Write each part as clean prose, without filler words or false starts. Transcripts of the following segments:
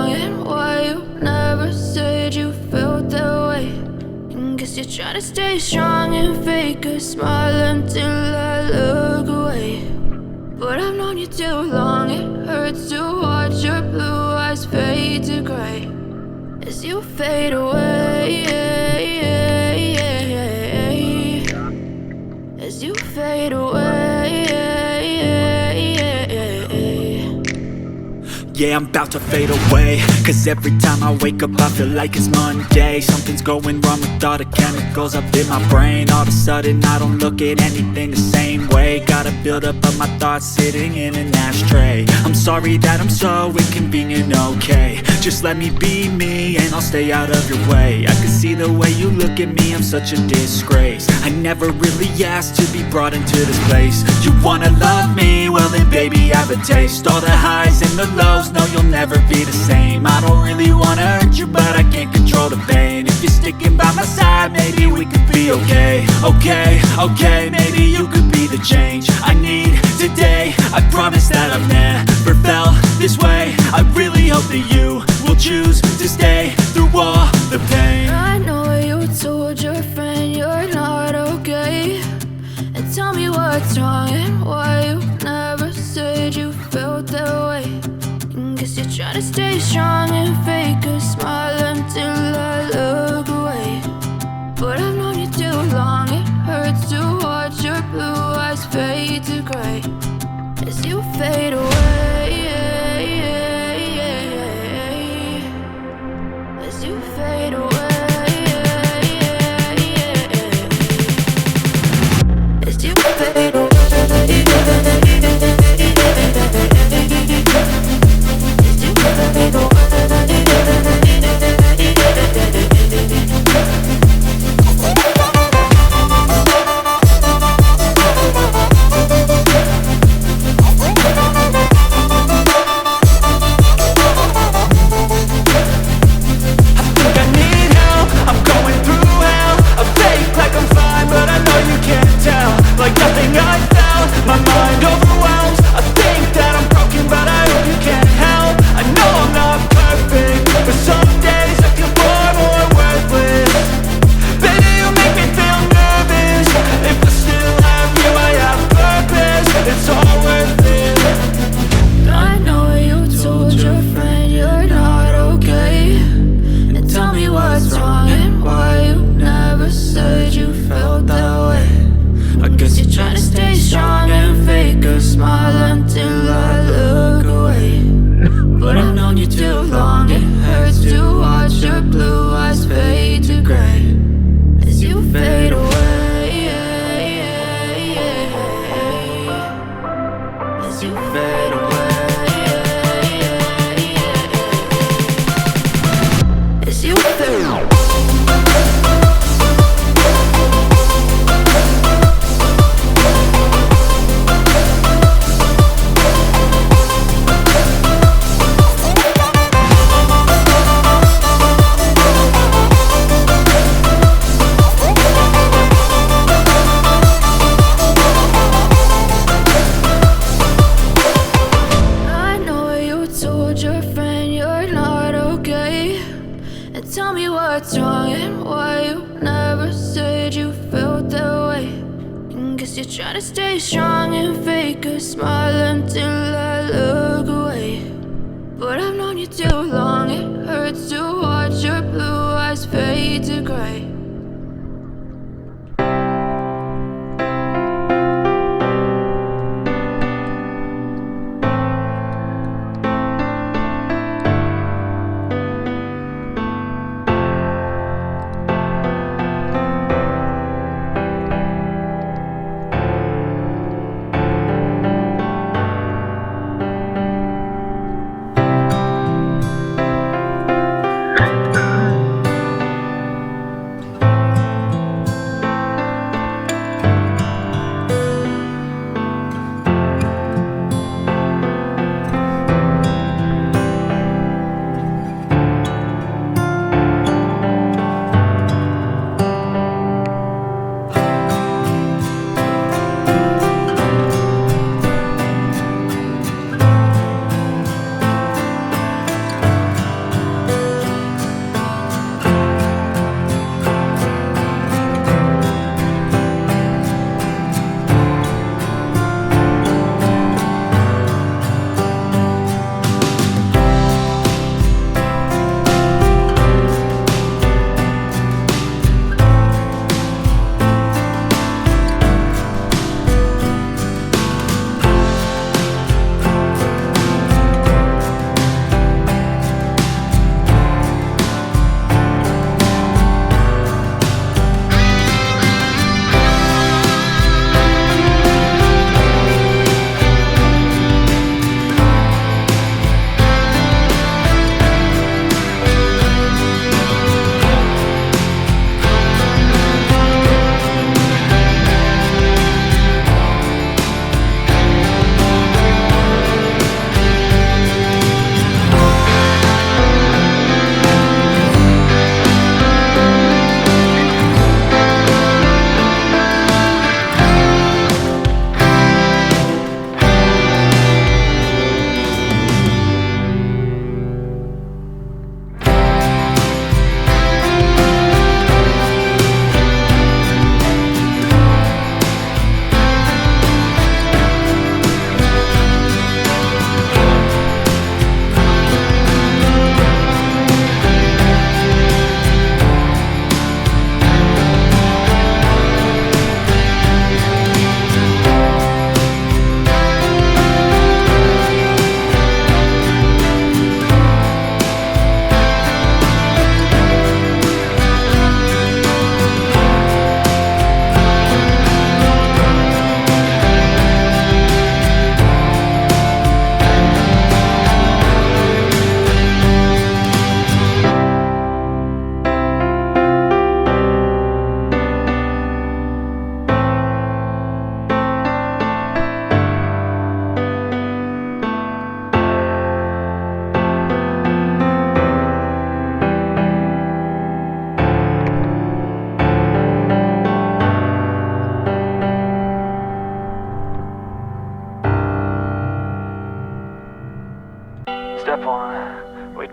wrong and why you never said you felt that way. And guess you're trying to stay strong and fake a smile until I look away. But I've known you too long, it hurts to watch your blue eyes fade to gray as you fade away, as you fade away. Yeah, I'm about to fade away, cause every time I wake up I feel like it's Monday. Something's going wrong with all the chemicals up in my brain. All of a sudden I don't look at anything the same way. Got a buildup of my thoughts sitting in an ashtray. I'm sorry that I'm so inconvenient, okay. Just let me be me and I'll stay out of your way. I can see the way you look at me, I'm such a disgrace. I never really asked to be brought into this place. You wanna love me? Well then baby I have a taste. All the highs and the lows, no you'll never be the same. I don't really wanna hurt you but I can't control the pain. If you're sticking by my side maybe we could be okay. Okay, maybe you could be the change I need today. I promise that I've never felt this way. I really hope that you will choose to stay through all the pain. I know you told your friend you're not okay, and tell me what's wrong and why you never said you felt that way. And guess you're trying to stay strong and fake a smile until I look away. But I've known you too long, it hurts to watch your blue eyes fade to gray as you fade away, as you fade away, as you fade away.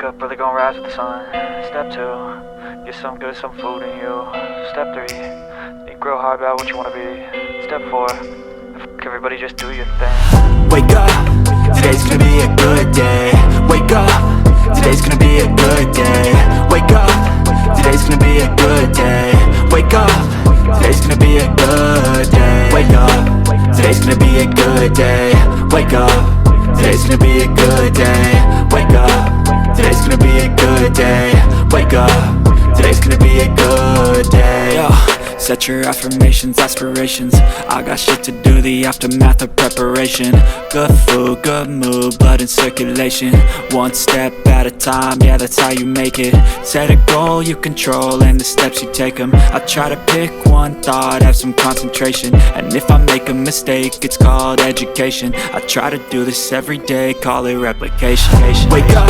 Wake up, really gonna rise with the sun. Step 2, get some good, some food in you. Step 3, think real hard about what you wanna be. Step 4, everybody just do your thing. Wake up, today's gonna be a good day. Wake up, today's gonna be a good day. Wake up, today's gonna be a good day. Wake up, today's gonna be a good day. Wake up, today's gonna be a good day. Wake up, today's gonna be a good day. Wake up, today's gonna be a good day. Wake up, today's gonna be a good day. Yo, set your affirmations, aspirations. I got shit to do, the aftermath of preparation. Good food, good mood, blood in circulation. One step at a time, yeah, that's how you make it. Set a goal you control and the steps you take them. I try to pick one thought, have some concentration. And if I make a mistake, it's called education. I try to do this every day, call it replication. Wake up,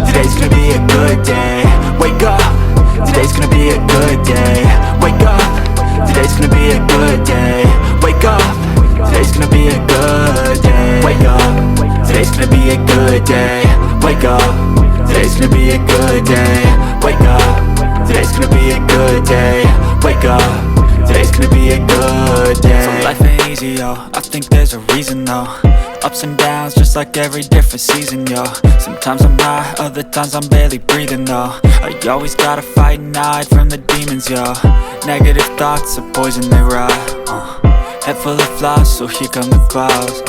today's gonna be a good day. Wake up, today's gonna be a good day. Wake up, today's gonna be a good day. Wake up, today's gonna be a good day. Wake up, today's gonna be a good day. Wake up, today's gonna be a good day. Wake up, today's gonna be a good day. Wake up, today's gonna be a good day. So life ain't easy, yo, I think there's a reason though. Ups and downs, just like every different season, yo. Sometimes I'm high, other times I'm barely breathing, though. I always gotta fight and hide from the demons, yo. Negative thoughts are poison, they rot. Head full of flies, so here come the clouds.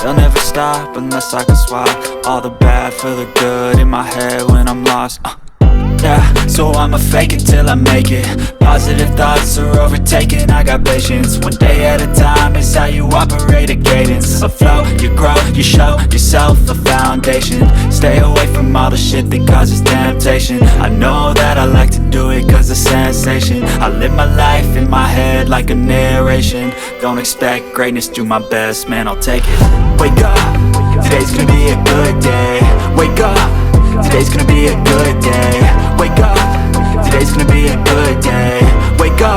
They'll never stop unless I can swap all the bad for the good in my head when I'm lost. Yeah, so I'ma fake it till I make it. Positive thoughts are overtaken, I got patience. One day at a time is how you operate a cadence. A flow, you grow, you show yourself a foundation. Stay away from all the shit that causes temptation. I know that I like to do it cause it's sensation. I live my life in my head like a narration. Don't expect greatness, do my best, man, I'll take it. Wake up, today's gonna be a good day. Wake up, today's gonna be a good day. Wake up, today's gonna be a good day. Wake up,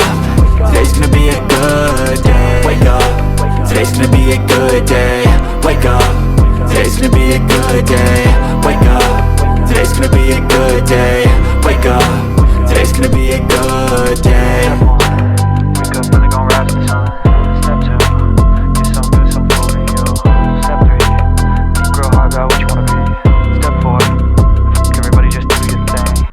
today's gonna be a good day. Wake up, today's gonna be a good day. Wake up, today's gonna be a good day. Wake up, today's gonna be a good day. Wake up, today's gonna be a good day. Wake up, really gonna rise with the sun. Step 2, get some good, some food in you. Step 3, think real hard about what you wanna be. Step 4, everybody just do your thing.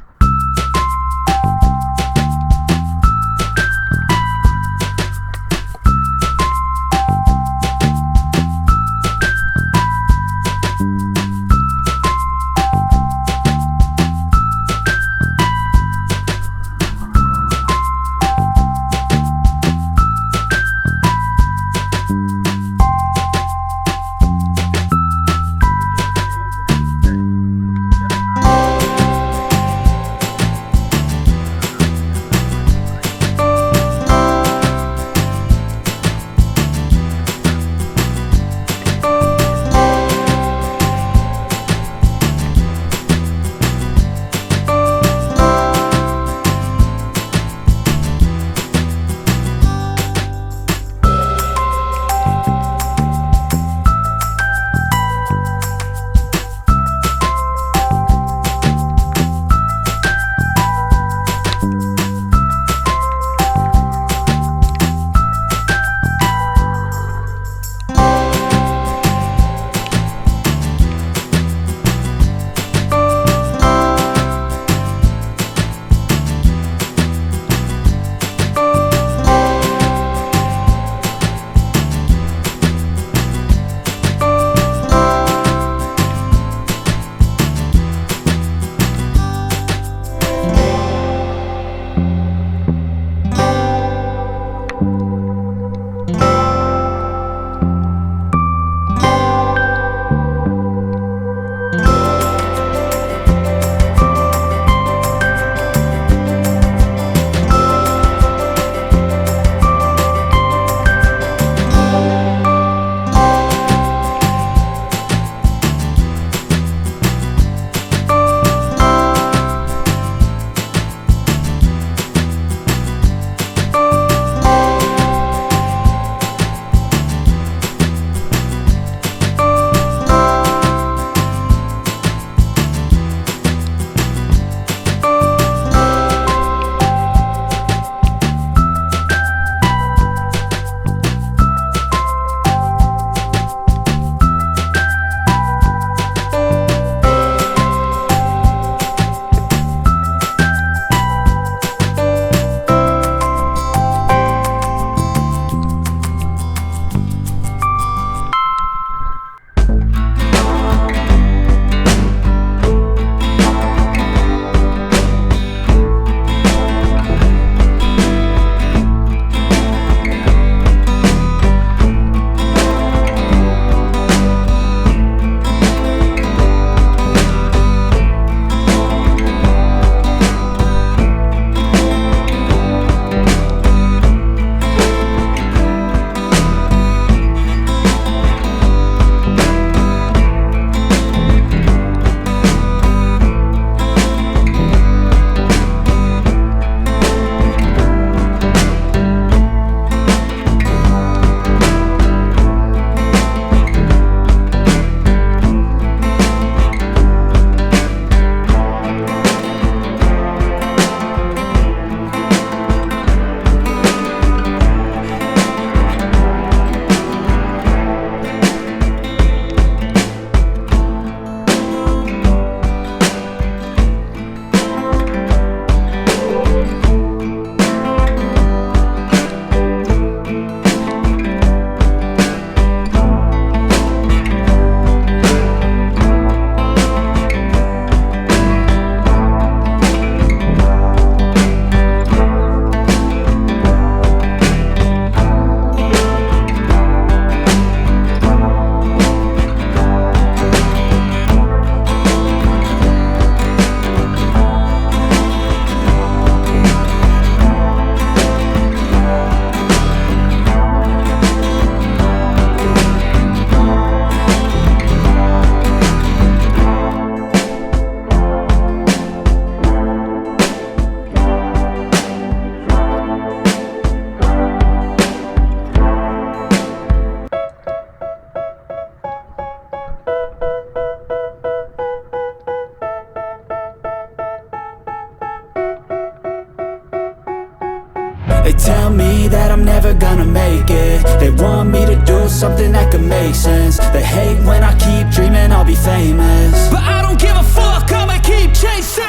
They tell me that I'm never gonna make it. They want me to do something that could make sense. They hate when I keep dreaming I'll be famous, but I don't give a fuck, I'ma keep chasing.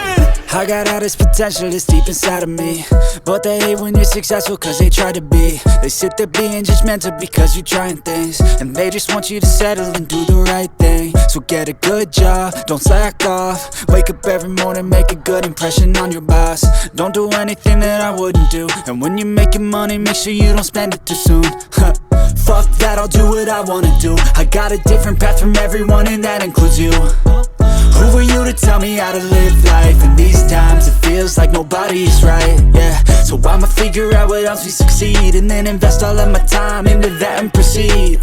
I got all this potential that's deep inside of me, but they hate when you're successful cause they try to be. They sit there being judgmental because you're trying things, and they just want you to settle and do the right thing. So get a good job, don't slack off. Wake up every morning, make a good impression on your boss. Don't do anything that I wouldn't do, and when you're making money, make sure you don't spend it too soon. Fuck that, I'll do what I wanna do. I got a different path from everyone, and that includes you. Who are you to tell me how to live life? In these times it feels like nobody's right, yeah. So I'ma figure out what else we succeed, and then invest all of my time into that and proceed.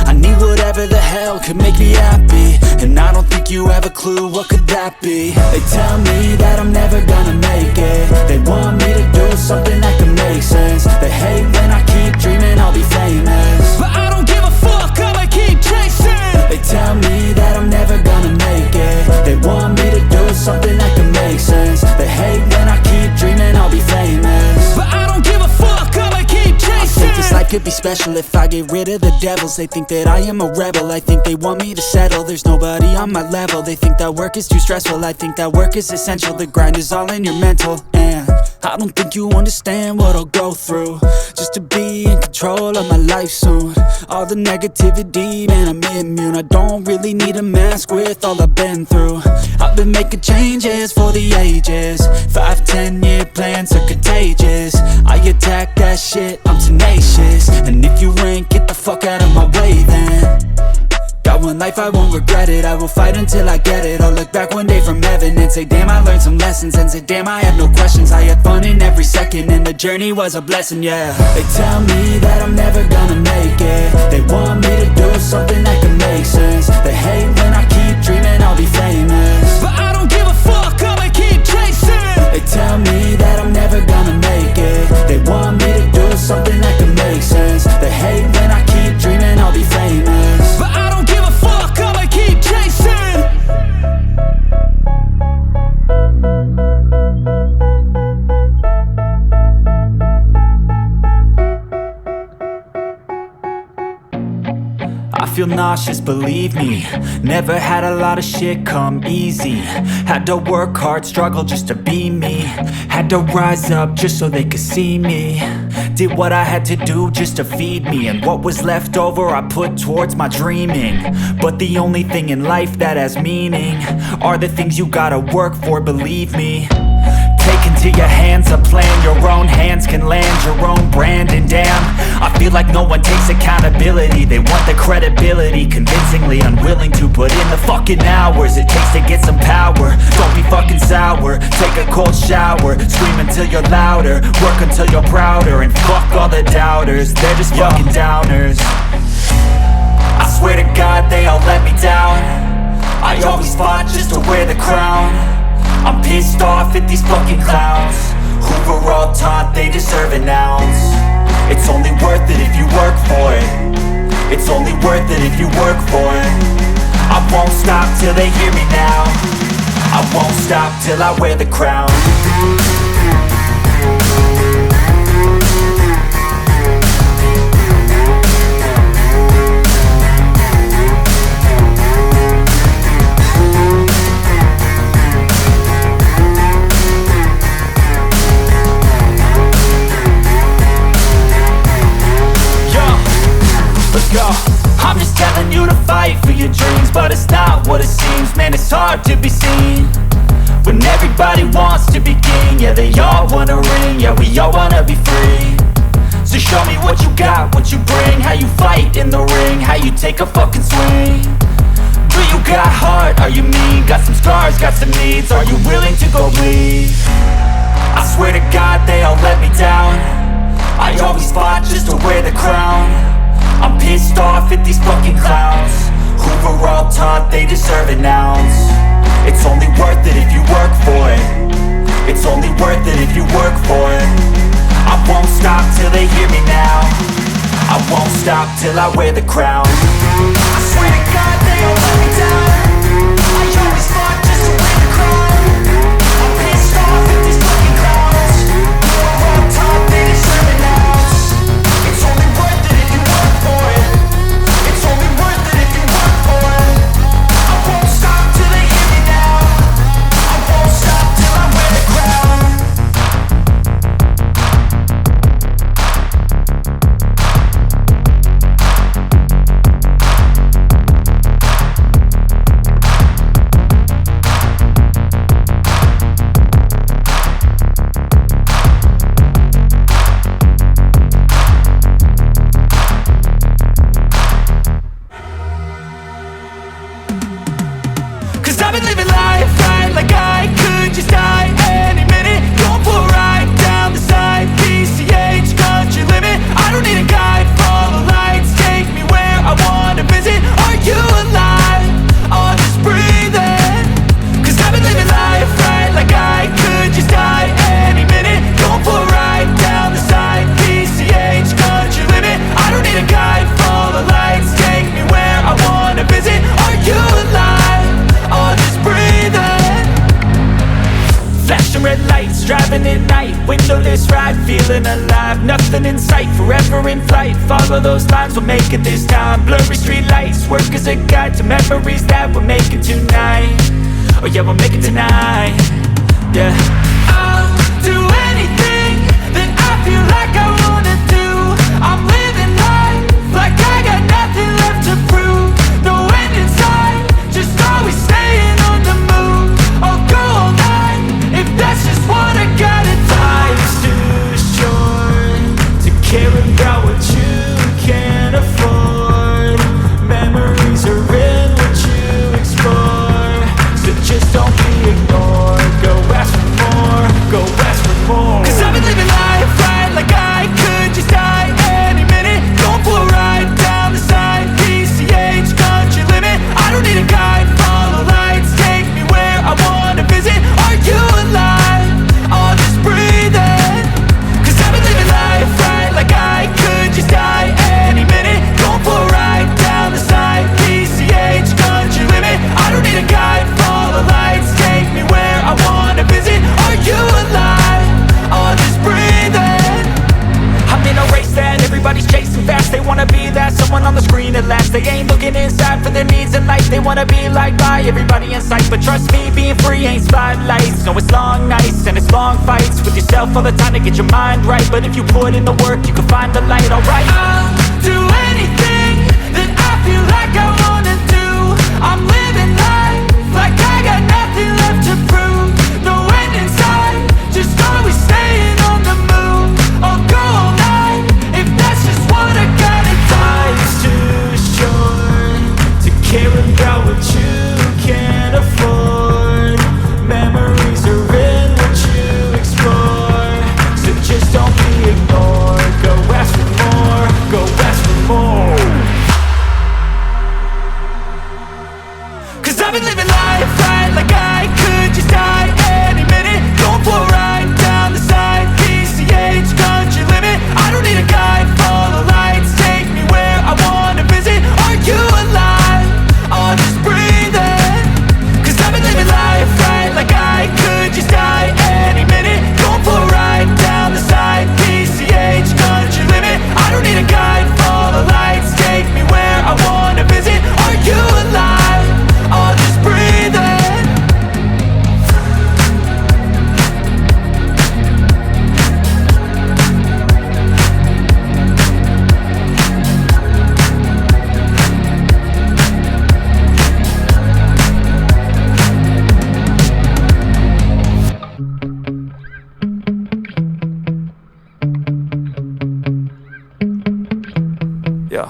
I need whatever the hell could make me happy, and I don't think you have a clue what could that be. They tell me that I'm never gonna make it. They want me to do something that could make sense. They hate when I keep dreaming I'll be famous, but I don't give a fuck, I'ma keep chasing. They tell me that I'm never gonna make it. They want me to do something that can make sense. They hate when I keep dreaming I'll be famous, but I don't give a fuck, I'ma keep chasing. I think this life could be special if I get rid of the devils. They think that I am a rebel, I think they want me to settle. There's nobody on my level. They think that work is too stressful, I think that work is essential. The grind is all in your mental, and I don't think you understand what I'll go through just to be in control of my life soon. All the negativity, man, I'm immune. I don't really need a mask with all I've been through. I've been making changes for the ages. 5-10 year plans are contagious. I attack that shit, I'm tenacious. And if you ain't, get the fuck out of my way then. Got one life, I won't regret it. I will fight until I get it. I'll look back one day from heaven and say, damn, I learned some lessons. And say, damn, I had no questions. I had fun in every second, and the journey was a blessing, yeah. They tell me that I'm never gonna make it. They want me to do something that can make sense. They hate when I keep dreaming I'll be famous, but I don't give a fuck, I'ma keep chasing. They tell me that I'm never gonna make it. They want me to do something that can make sense. They hate when I keep dreaming I'll be famous, but I don't give a fuck, I'ma keep chasing. I feel nauseous, believe me. Never had a lot of shit come easy. Had to work hard, struggle just to be me. Had to rise up just so they could see me. Did what I had to do just to feed me, and what was left over I put towards my dreaming. But the only thing in life that has meaning are the things you gotta work for, believe me. Take into your hands a plan, your own hands can land your own brand. And damn, I feel like no one takes accountability. They want the credibility, convincingly unwilling to put in the fucking hours it takes to get some power. Don't be fucking sour, take a cold shower. Scream until you're louder, work until you're prouder. And fuck all the doubters, they're just fucking downers. I swear to God they all let me down. I always fought just to wear the crown. I'm pissed off at these fucking clowns who were all taught they deserve an ounce. It's only worth it if you work for it. It's only worth it if you work for it. I won't stop till they hear me now. I won't stop till I wear the crown. I'm just telling you to fight for your dreams, but it's not what it seems. Man, it's hard to be seen when everybody wants to be king. Yeah, they all wanna ring, yeah, we all wanna be free. So show me what you got, what you bring, how you fight in the ring, how you take a fucking swing. Do you got heart, are you mean? Got some scars, got some needs, are you willing to go bleed? I swear to God they all let me down. I always fought just to wear the crown. I'm pissed off at these fucking clowns who were all taught they deserve an ounce. It's only worth it if you work for it. It's only worth it if you work for it. I won't stop till they hear me now. I won't stop till I wear the crown. I swear to God they all let me down. I always fought just to wear the crown. I'm pissed off at these fucking clowns who were all taught they deserve an ounce. red lights, driving at night, windowless ride, feeling alive. Nothing in sight, forever in flight. Follow those lines, we'll make it this time. Blurry street lights, work as a guide to memories that we're making tonight. Oh yeah, we'll make it tonight. Yeah. I'll do anything that I feel like I wanna do. I'm living life like I got nothing left to prove. No end in sight, just always staying on the move. I'll go all night if that's just what I gotta do. Life's too short to care about what you can't afford. Memories are in what you explore, so just don't be ignored. Go ask for more, go ask for more. 'Cause I've been living life right like I could just die any minute. Going for a ride down the side, PCH, country limit. I don't need a guide, follow lights, take me where I wanna visit. Are you alive? I'll just breathe in. 'Cause I've been living life right like I could just die any minute. Going for a ride down the side, PCH, country limit. I don't need a guide, follow lights, take me where I wanna visit. Are you alive? I'll just breathe in. I'm in a race that everybody's chasing fast. They wanna be that someone on the screen at last. They ain't looking inside for their needs in life. They wanna be liked by everybody in sight. But trust me, being free ain't spotlights. No, it's long nights and it's long fights with yourself all the time to get your mind right. But if you put in the work, you can find the light, alright. I'll do anything that I feel like I wanna do. I'm living life like I got nothing left to prove. No end in sight, just always staying on the move. I'll go all night if that's just what I gotta do. Life's too short to care about what you can't afford. Memories are in what you explore, so just don't be ignored. Go ask for more, go ask for more. 'Cause I've been living life right like I could just die any minute. Going for a ride down the side, PCH, country limit. I don't need a guide, follow lights, take me where I wanna visit. Are you alive? I'll just breathe in. 'Cause I've been living life right like I could just die any minute. Going for a ride down the side, PCH, country limit. I don't need a guide, follow lights, take me where I wanna visit. Are you alive? I'll just breathe in. Yeah.